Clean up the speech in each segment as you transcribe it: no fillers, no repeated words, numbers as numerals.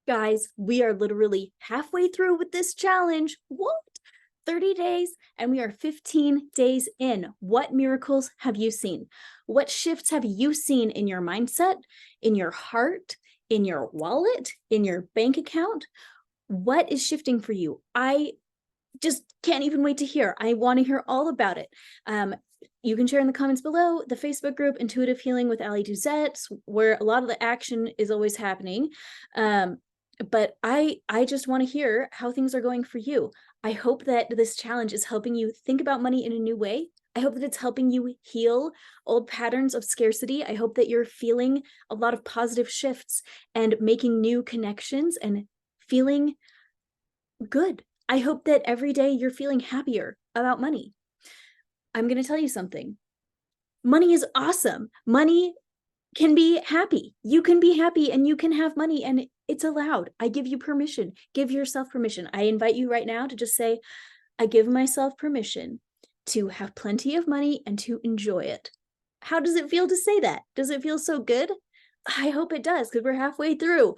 Guys, we are literally halfway through with this challenge. What? 30 days, and we are 15 days in. What miracles have you seen? What shifts have you seen in your mindset, in your heart, in your wallet, in your bank account? What is shifting for you? I just can't even wait to hear. I want to hear all about it. You can share in the comments below the Facebook group Intuitive Healing with Ali Duzette, where a lot of the action is always happening. But I just want to hear how things are going for you. I hope that this challenge is helping you think about money in a new way. I hope that it's helping you heal old patterns of scarcity. I hope that you're feeling a lot of positive shifts and making new connections and feeling good. I hope that every day you're feeling happier about money. I'm going to tell you something. Money is awesome. Money can be happy. You can be happy and you can have money, and it's allowed. I give you permission. Give yourself permission. I invite you right now to just say, I give myself permission to have plenty of money and to enjoy it. How does it feel to say that? Does it feel so good? I hope it does, because we're halfway through.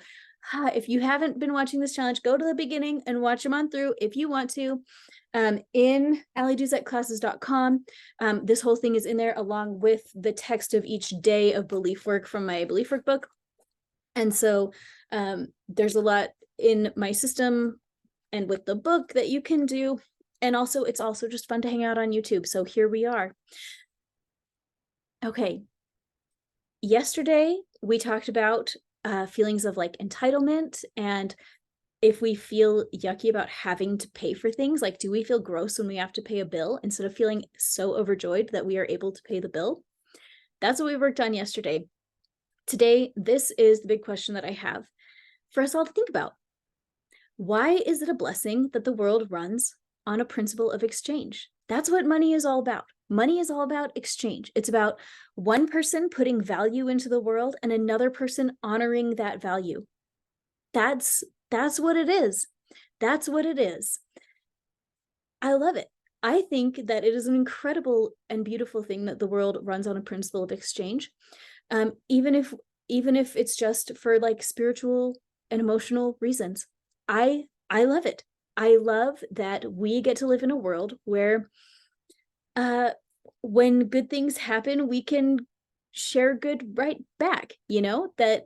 If you haven't been watching this challenge, go to the beginning and watch them on through if you want to. In aliduzetteclasses.com. This whole thing is in there along with the text of each day of belief work from my belief work book. And so there's a lot in my system and with the book that you can do. And also, it's also just fun to hang out on YouTube. So here we are. Okay. Yesterday, we talked about feelings of like entitlement, and if we feel yucky about having to pay for things, like, do we feel gross when we have to pay a bill instead of feeling so overjoyed that we are able to pay the bill? That's what we worked on yesterday. Today, this is the big question that I have for us all to think about. Why is it a blessing that the world runs on a principle of exchange? That's what money is all about. Money is all about exchange. It's about one person putting value into the world and another person honoring that value. That's what it is. That's what it is. I love it. I think that it is an incredible and beautiful thing that the world runs on a principle of exchange. Even if it's just for like spiritual and emotional reasons. I love it. I love that we get to live in a world where when good things happen, we can share good right back, that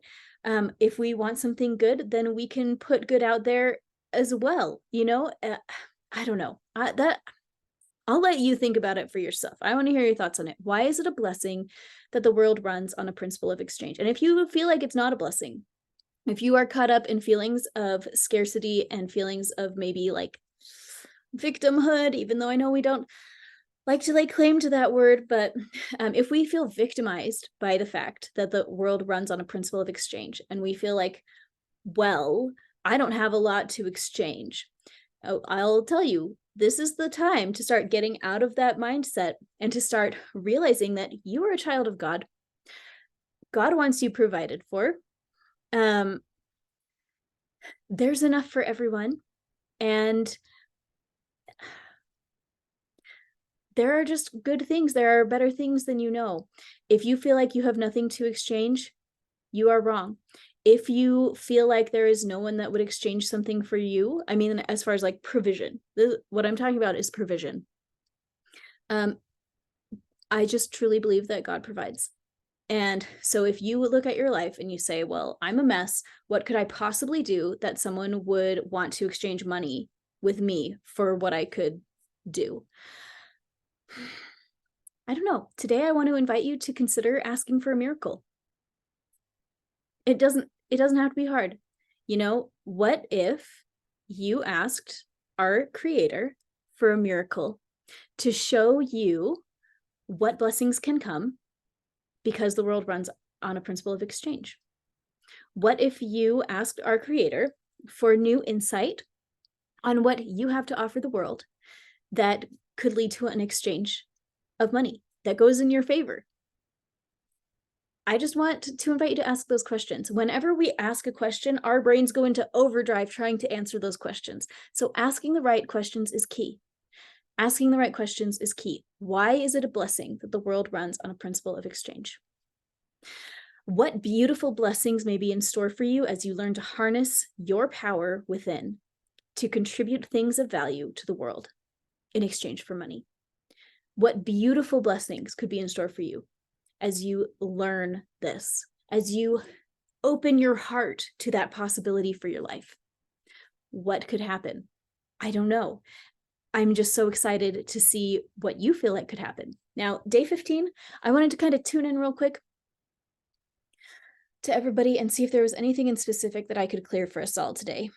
if we want something good, then we can put good out there as well. I don't know. I'll let you think about it for yourself. I want to hear your thoughts on it. Why is it a blessing that the world runs on a principle of exchange? And if you feel like it's not a blessing, if you are caught up in feelings of scarcity and feelings of maybe like victimhood, even though I know we don't like to lay claim to that word, but if we feel victimized by the fact that the world runs on a principle of exchange and we feel like, well, I don't have a lot to exchange, I'll tell you, this is the time to start getting out of that mindset and to start realizing that you are a child of God. God wants you provided for. There's enough for everyone. And there are just good things. There are better things than you know. If you feel like you have nothing to exchange, you are wrong. If you feel like there is no one that would exchange something for you, I mean, as far as like provision, what I'm talking about is provision. I just truly believe that God provides. And so if you look at your life and you say, well, I'm a mess, what could I possibly do that someone would want to exchange money with me for what I could do? I don't know. Today, I want to invite you to consider asking for a miracle. It doesn't have to be hard. What if you asked our Creator for a miracle to show you what blessings can come because the world runs on a principle of exchange? What if you asked our Creator for new insight on what you have to offer the world that could lead to an exchange of money that goes in your favor? I just want to invite you to ask those questions. Whenever we ask a question, our brains go into overdrive trying to answer those questions. So asking the right questions is key. Asking the right questions is key. Why is it a blessing that the world runs on a principle of exchange? What beautiful blessings may be in store for you as you learn to harness your power within to contribute things of value to the world in exchange for money? What beautiful blessings could be in store for you as you learn this, as you open your heart to that possibility for your life? What could happen? I don't know. I'm just so excited to see what you feel like could happen. Now, day 15, I wanted to kind of tune in real quick to everybody and see if there was anything in specific that I could clear for us all today.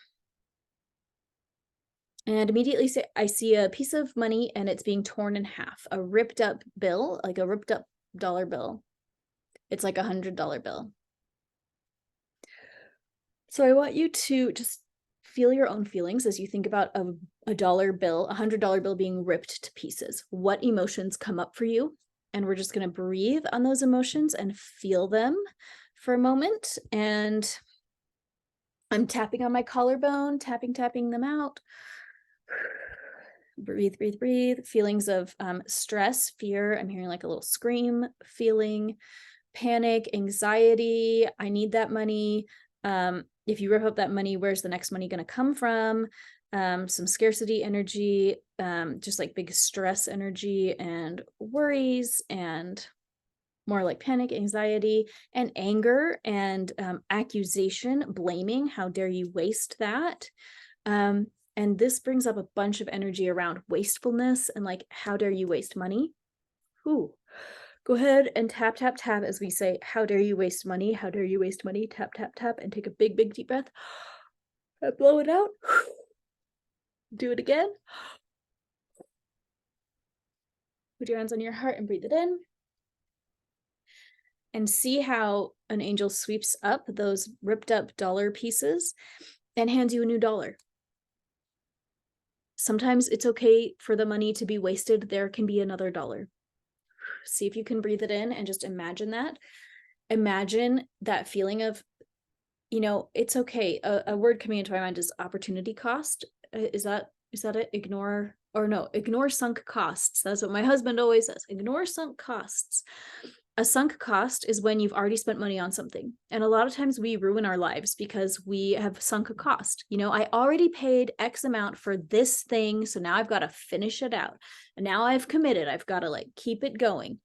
And immediately I see a piece of money and it's being torn in half, a ripped up bill, like a ripped up dollar bill. It's like $100 bill. So I want you to just feel your own feelings as you think about a dollar bill, $100 bill being ripped to pieces. What emotions come up for you? And we're just going to breathe on those emotions and feel them for a moment. And I'm tapping on my collarbone, tapping them out. Breathe, breathe, breathe. Feelings of stress, fear. I'm hearing like a little scream feeling, panic, anxiety. I need that money. If you rip up that money, where's the next money going to come from? Some scarcity energy, just like big stress energy and worries, and more like panic, anxiety, and anger and accusation, blaming. How dare you waste that? And this brings up a bunch of energy around wastefulness and like, how dare you waste money? Ooh. Go ahead and tap, tap, tap as we say, how dare you waste money? How dare you waste money? Tap, tap, tap, and take a big, big deep breath. Blow it out. Do it again. Put your hands on your heart and breathe it in. And see how an angel sweeps up those ripped up dollar pieces and hands you a new dollar. Sometimes it's okay for the money to be wasted. There can be another dollar. See if you can breathe it in and just imagine that. Imagine that feeling of, you know, it's okay. A word coming into my mind is opportunity cost. Is that it? Ignore sunk costs. That's what my husband always says. Ignore sunk costs. A sunk cost is when you've already spent money on something. And a lot of times we ruin our lives because we have sunk a cost. You know, I already paid X amount for this thing, so now I've got to finish it out. And now I've committed. I've got to like keep it going.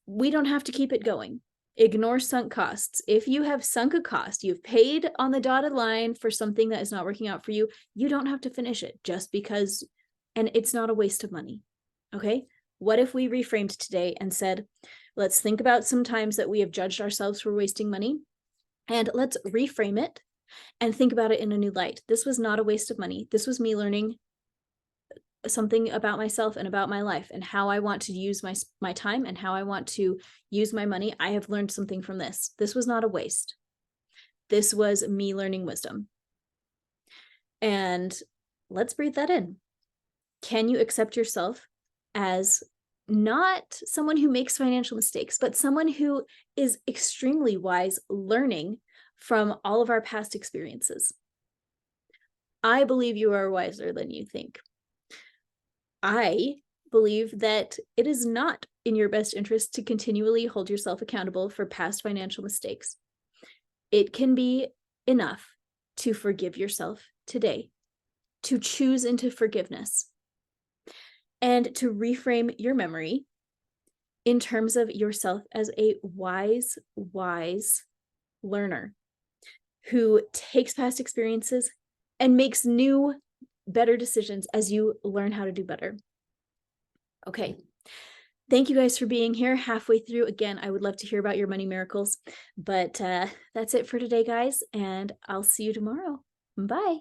We don't have to keep it going. Ignore sunk costs. If you have sunk a cost, you've paid on the dotted line for something that is not working out for you, you don't have to finish it just because, and it's not a waste of money. Okay? What if we reframed today and said, let's think about some times that we have judged ourselves for wasting money, and let's reframe it and think about it in a new light. This was not a waste of money. This was me learning something about myself and about my life and how I want to use my time and how I want to use my money. I have learned something from this. This was not a waste. This was me learning wisdom. And let's breathe that in. Can you accept yourself as not someone who makes financial mistakes, but someone who is extremely wise, learning from all of our past experiences? I believe you are wiser than you think. I believe that it is not in your best interest to continually hold yourself accountable for past financial mistakes. It can be enough to forgive yourself today, to choose into forgiveness, and to reframe your memory in terms of yourself as a wise learner who takes past experiences and makes new, better decisions as you learn how to do better. Okay. Thank you guys for being here halfway through. Again, I would love to hear about your money miracles, but that's it for today, guys, and I'll see you tomorrow. Bye.